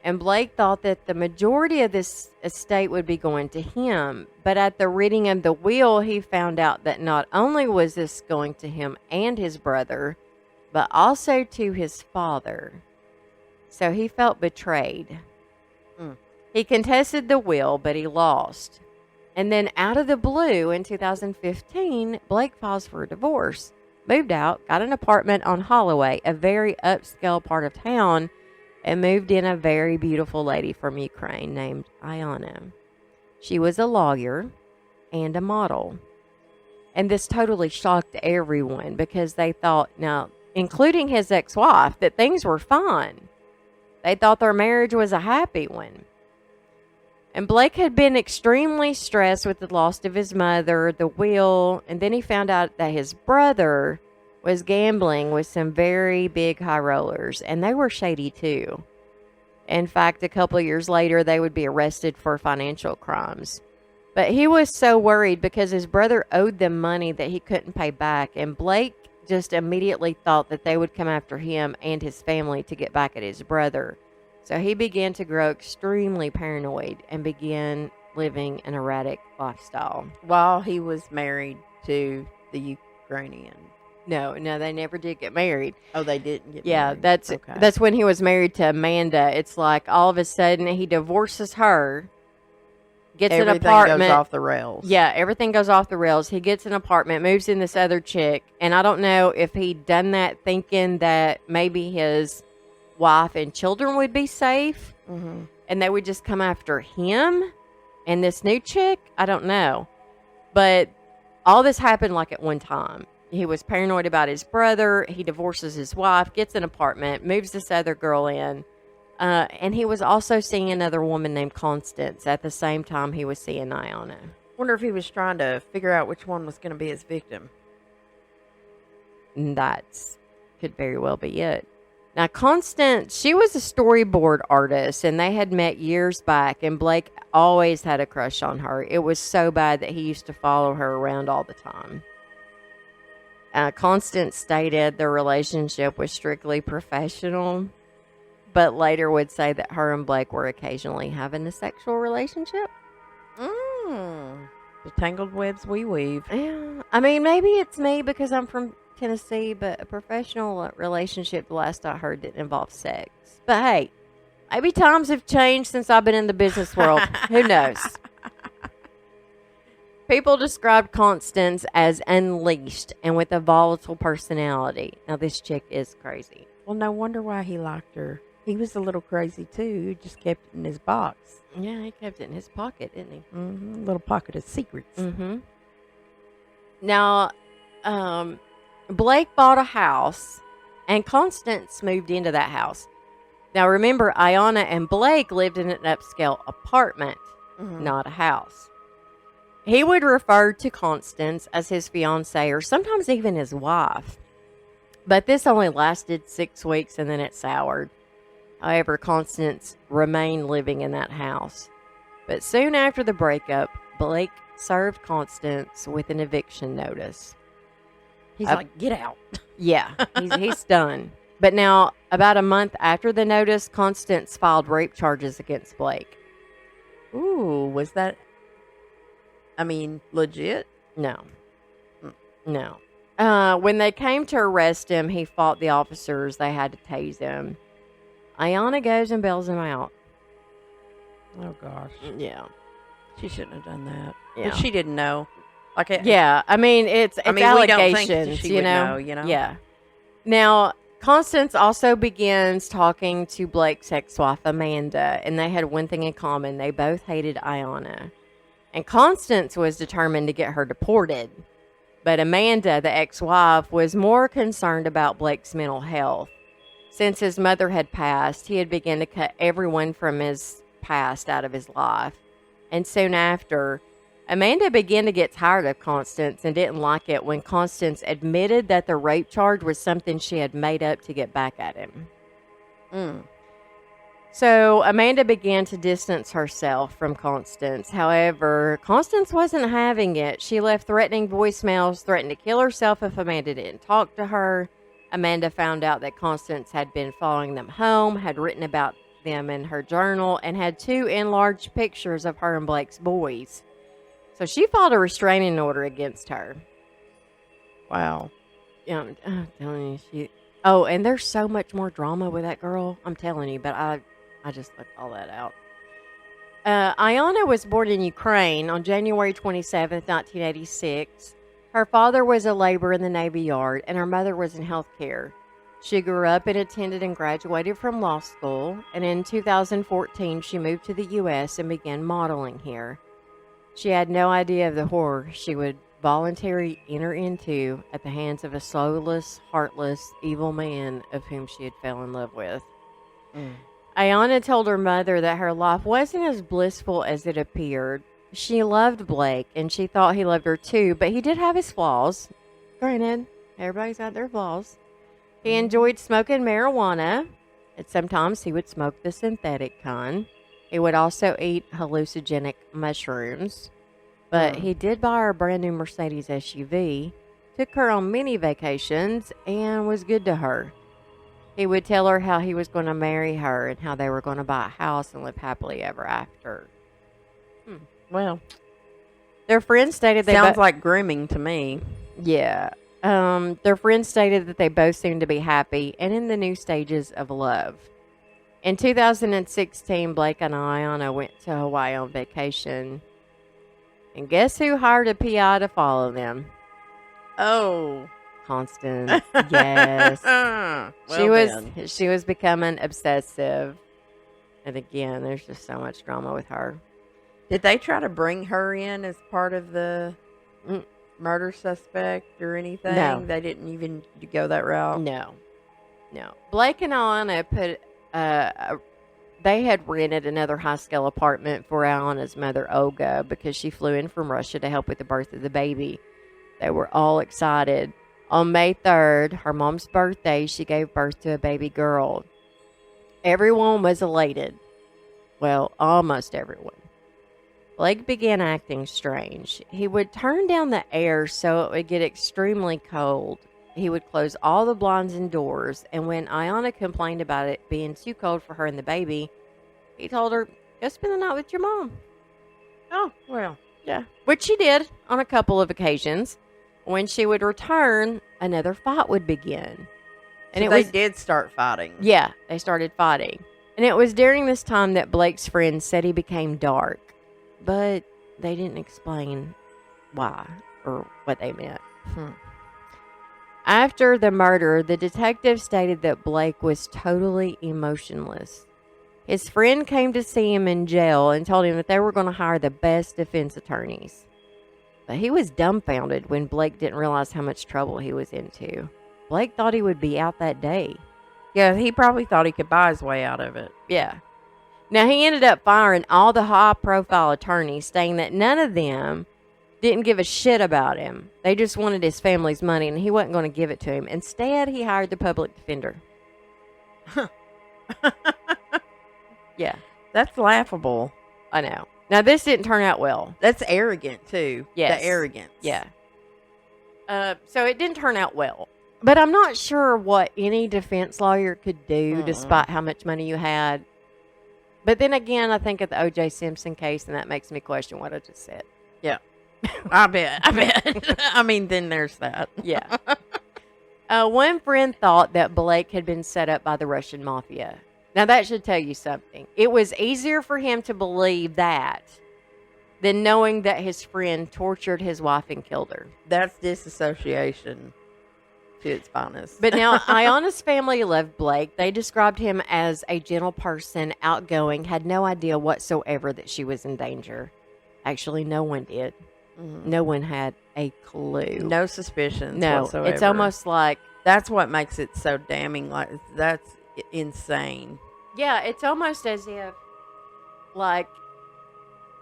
And Blake thought that the majority of this estate would be going to him. But at the reading of the will, he found out that not only was this going to him and his brother, but also to his father. So he felt betrayed. He contested the will, but he lost. And then out of the blue in 2015, Blake files for a divorce. Moved out, got an apartment on Holloway, a very upscale part of town, and moved in a very beautiful lady from Ukraine named Iana. She was a lawyer and a model. And this totally shocked everyone because they thought, now, including his ex-wife, that things were fine. They thought their marriage was a happy one. And Blake had been extremely stressed with the loss of his mother, the will, and then he found out that his brother was gambling with some very big high rollers, and they were shady too. In fact, a couple of years later, they would be arrested for financial crimes. But he was so worried because his brother owed them money that he couldn't pay back, and Blake just immediately thought that they would come after him and his family to get back at his brother. So he began to grow extremely paranoid and began living an erratic lifestyle. While he was married to the Ukrainian. No, they never did get married. Oh, they didn't get married? Yeah, that's when he was married to Amanda. It's like all of a sudden he divorces her, gets an apartment. Everything goes off the rails. Yeah, everything goes off the rails. He gets an apartment, moves in this other chick, and I don't know if he'd done that thinking that maybe his wife and children would be safe, and they would just come after him and this new chick. I don't know, but all this happened like at one time. He was paranoid about his brother. He divorces his wife, gets an apartment, moves this other girl in, and he was also seeing another woman named Constance at the same time he was seeing Iana. Wonder if he was trying to figure out which one was going to be his victim. That could very well be it. Now, Constance, she was a storyboard artist, and they had met years back, and Blake always had a crush on her. It was so bad that he used to follow her around all the time. Constance stated their relationship was strictly professional, but later would say that her and Blake were occasionally having a sexual relationship. The tangled webs we weave. Yeah, I mean, maybe it's me because I'm from Tennessee, but a professional relationship, the last I heard, didn't involve sex. But hey, maybe times have changed since I've been in the business world. Who knows? People described Constance as unleashed and with a volatile personality. Now, this chick is crazy. Well, no wonder why he liked her. He was a little crazy, too. He just kept it in his box. Yeah, he kept it in his pocket, didn't he? A little pocket of secrets. Now, Blake bought a house, and Constance moved into that house. Now, remember, Iana and Blake lived in an upscale apartment, not a house. He would refer to Constance as his fiancée or sometimes even his wife. But this only lasted 6 weeks and then it soured. However, Constance remained living in that house. But soon after the breakup, Blake served Constance with an eviction notice. He's like, get out. Yeah, he's done. But now, about a month after the notice, Constance filed rape charges against Blake. Ooh, was that... legit? No. When they came to arrest him, he fought the officers. They had to tase him. Iana goes and bails him out. Oh, gosh. Yeah. She shouldn't have done that. Yeah. But she didn't know. Yeah, I mean, it's we allegations, don't think she would know, you know? Yeah. Now, Constance also begins talking to Blake's ex-wife, Amanda, and they had one thing in common. They both hated Iana. And Constance was determined to get her deported. But Amanda, the ex-wife, was more concerned about Blake's mental health. Since his mother had passed, he had begun to cut everyone from his past out of his life. And soon after, Amanda began to get tired of Constance and didn't like it when Constance admitted that the rape charge was something she had made up to get back at him. So Amanda began to distance herself from Constance. However, Constance wasn't having it. She left threatening voicemails, threatened to kill herself if Amanda didn't talk to her. Amanda found out that Constance had been following them home, had written about them in her journal, and had 2 enlarged pictures of her and Blake's boys. So she filed a restraining order against her. Wow. Yeah, I'm telling you, Oh, and there's so much more drama with that girl. I'm telling you, but I just left all that out. Iana was born in Ukraine on January 27th, 1986. Her father was a laborer in the Navy Yard, and her mother was in healthcare. She grew up and attended and graduated from law school, and in 2014, she moved to the U.S. and began modeling here. She had no idea of the horror she would voluntarily enter into at the hands of a soulless, heartless, evil man of whom she had fell in love with. Iana told her mother that her life wasn't as blissful as it appeared. She loved Blake, and she thought he loved her too, but he did have his flaws. Granted, everybody's got their flaws. He enjoyed smoking marijuana, and sometimes he would smoke the synthetic kind. He would also eat hallucinogenic mushrooms. But he did buy her a brand new Mercedes SUV, took her on many vacations, and was good to her. He would tell her how he was going to marry her and how they were going to buy a house and live happily ever after. Well, their friends stated they sounds like grooming to me. Yeah. Their friends stated that they both seemed to be happy and in the new stages of love. In 2016, Blake and Iana went to Hawaii on vacation. And guess who hired a PI to follow them? Oh. Constance. Yes. She was becoming obsessive. And again, there's just so much drama with her. Did they try to bring her in as part of the murder suspect or anything? No. They didn't even go that route? No. Blake and Iana they had rented another high-scale apartment for Iana's mother, Olga, because she flew in from Russia to help with the birth of the baby. They were all excited. On May 3rd, her mom's birthday, she gave birth to a baby girl. Everyone was elated. Well, almost everyone. Blake began acting strange. He would turn down the air so it would get extremely cold. He would close all the blinds and doors, and when Iana complained about it being too cold for her and the baby, he told her, go spend the night with your mom. Oh, well. Yeah. Which she did on a couple of occasions. When she would return, another fight would begin. And they did start fighting. Yeah, they started fighting. And it was during this time that Blake's friends said he became dark. But they didn't explain why or what they meant. After the murder, the detective stated that Blake was totally emotionless. His friend came to see him in jail and told him that they were going to hire the best defense attorneys. But he was dumbfounded when Blake didn't realize how much trouble he was into. Blake thought he would be out that day. Yeah, he probably thought he could buy his way out of it. Yeah. Now, he ended up firing all the high-profile attorneys, saying that none of them didn't give a shit about him. They just wanted his family's money, and he wasn't going to give it to him. Instead, he hired the public defender. Yeah. That's laughable. I know. Now, this didn't turn out well. That's arrogant, too. Yes. The arrogance. Yeah. So it didn't turn out well. But I'm not sure what any defense lawyer could do, despite how much money you had. But then again, I think of the O.J. Simpson case, and that makes me question what I just said. Yeah. I bet. I mean, then there's that. Yeah. One friend thought that Blake had been set up by the Russian mafia. Now, that should tell you something. It was easier for him to believe that than knowing that his friend tortured his wife and killed her. That's disassociation to its finest. But now, Iana's family loved Blake. They described him as a gentle person, outgoing, had no idea whatsoever that she was in danger. Actually, no one did. No one had a clue. No suspicions No, whatsoever. it's almost like... That's what makes it so damning. Like, that's insane. Yeah, it's almost as if, like,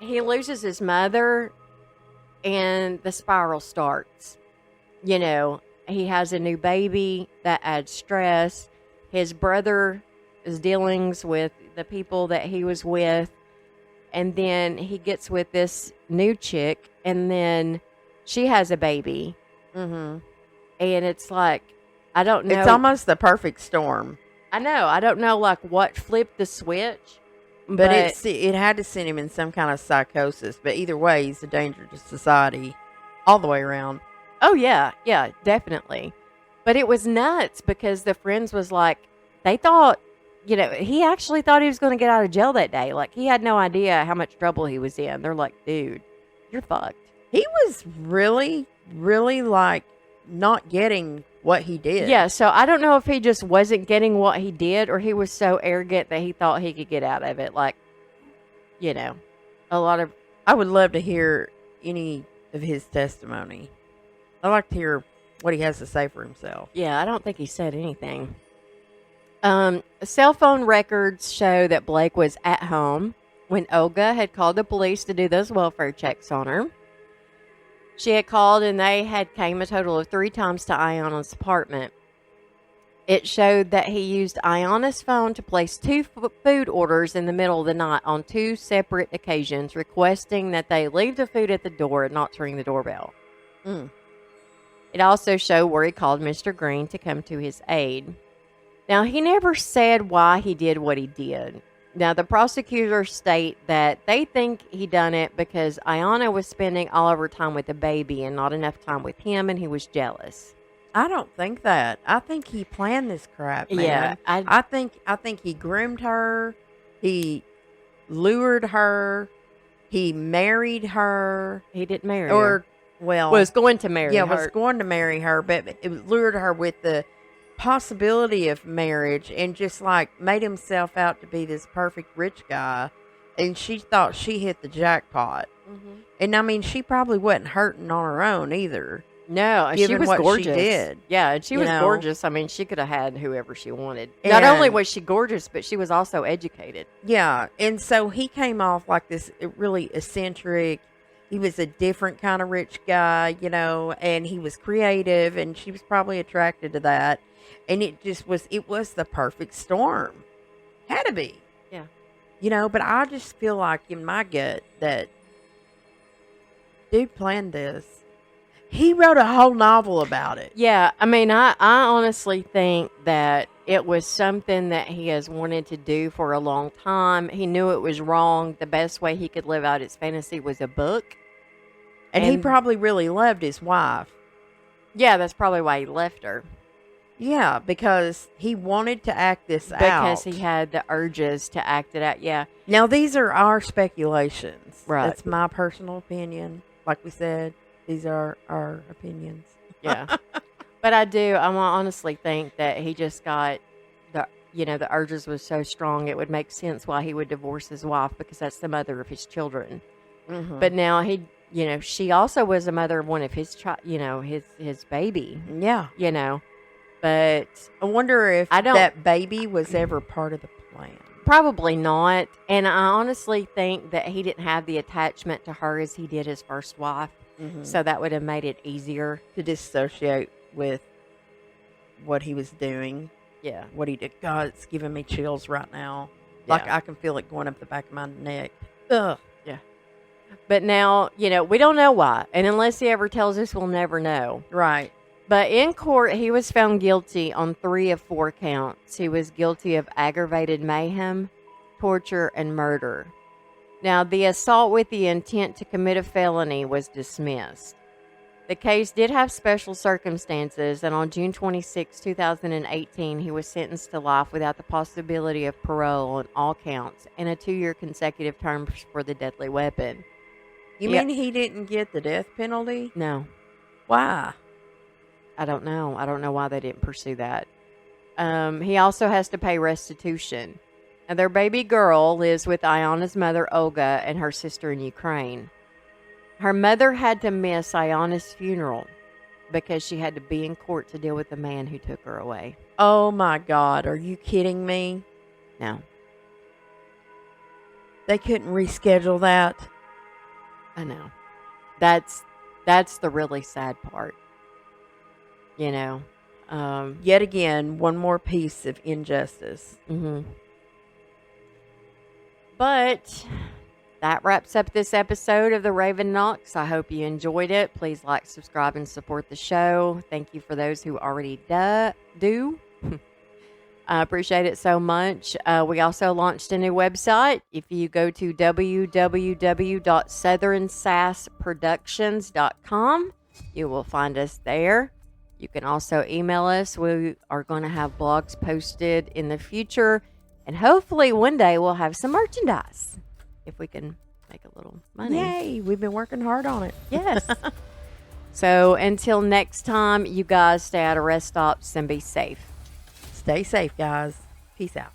he loses his mother and the spiral starts. You know, he has a new baby that adds stress. His brother is dealings with the people that he was with. And then he gets with this new chick, and then she has a baby. Mm-hmm. And it's like, I don't know. It's almost the perfect storm. I know. I don't know, like, what flipped the switch. But it had to send him in some kind of psychosis. But either way, he's a danger to society all the way around. Oh, yeah. Yeah, definitely. But it was nuts because the friends was like, they thought, you know, he actually thought he was going to get out of jail that day. Like, he had no idea how much trouble he was in. They're like, dude, you're fucked. He was really, really, like, not getting what he did. Yeah, so I don't know if he just wasn't getting what he did or he was so arrogant that he thought he could get out of it. Like, you know, a lot of... I would love to hear any of his testimony. I'd like to hear what he has to say for himself. Yeah, I don't think he said anything. Cell phone records show that Blake was at home when Olga had called the police to do those welfare checks on her. She had called and they had came a total of 3 times to Iana's apartment. It showed that he used Iana's phone to place 2 food orders in the middle of the night on 2 separate occasions, requesting that they leave the food at the door and not to ring the doorbell. It also showed where he called Mr. Green to come to his aid. Now, he never said why he did what he did. Now, the prosecutors state that they think he done it because Iana was spending all of her time with the baby and not enough time with him, and he was jealous. I don't think that. I think he planned this crap, man. Yeah, I think he groomed her. He lured her. He married her. He didn't marry Or, her. well... Was going to marry her. Yeah, was going to marry her, but it lured her with the possibility of marriage and just, like, made himself out to be this perfect rich guy. And she thought she hit the jackpot. And, I mean, she probably wasn't hurting on her own either. No, she was what gorgeous. She did. Yeah, and she was know? Gorgeous. I mean, she could have had whoever she wanted. Not only was she gorgeous, but she was also educated. Yeah, and so he came off like this really eccentric. He was a different kind of rich guy, you know, and he was creative, and she was probably attracted to that. And it was the perfect storm. Had to be. Yeah. You know, but I just feel like in my gut that dude planned this. He wrote a whole novel about it. Yeah, I mean, I honestly think that it was something that he has wanted to do for a long time. He knew it was wrong. The best way he could live out his fantasy was a book. And he probably really loved his wife. Yeah, that's probably why he left her. Yeah, because he wanted to act this out. Because he had the urges to act it out, yeah. Now, these are our speculations. Right. That's my personal opinion. Like we said, these are our opinions. Yeah. But I honestly think that he just got the urges was so strong it would make sense why he would divorce his wife because that's the mother of his children. But now she also was a mother of one of his his baby. Yeah. But I wonder if that baby was ever part of the plan. Probably not. And I honestly think that he didn't have the attachment to her as he did his first wife. So that would have made it easier to disassociate with what he was doing. Yeah. What he did. God, it's giving me chills right now. Yeah. Like I can feel it going up the back of my neck. Ugh. Yeah. But now, we don't know why. And unless he ever tells us, we'll never know. Right. But in court, he was found guilty on 3 of 4 counts. He was guilty of aggravated mayhem, torture, and murder. Now, the assault with the intent to commit a felony was dismissed. The case did have special circumstances, and on June 26, 2018, he was sentenced to life without the possibility of parole on all counts and a 2-year consecutive term for the deadly weapon. You mean he didn't get the death penalty? No. Why? I don't know. I don't know why they didn't pursue that. He also has to pay restitution. And their baby girl lives with Iana's mother, Olga, and her sister in Ukraine. Her mother had to miss Iana's funeral because she had to be in court to deal with the man who took her away. Oh my God, are you kidding me? No. They couldn't reschedule that? I know. That's the really sad part. You know. Yet again, one more piece of injustice. Mm-hmm. But that wraps up this episode of the Raven Knocks. I hope you enjoyed it. Please like, subscribe, and support the show. Thank you for those who already do. I appreciate it so much. We also launched a new website. If you go to www.southernsassproductions.com, you will find us there. You can also email us. We are going to have blogs posted in the future. And hopefully one day we'll have some merchandise if we can make a little money. Yay, we've been working hard on it. Yes. So until next time, you guys stay out of rest stops and be safe. Stay safe, guys. Peace out.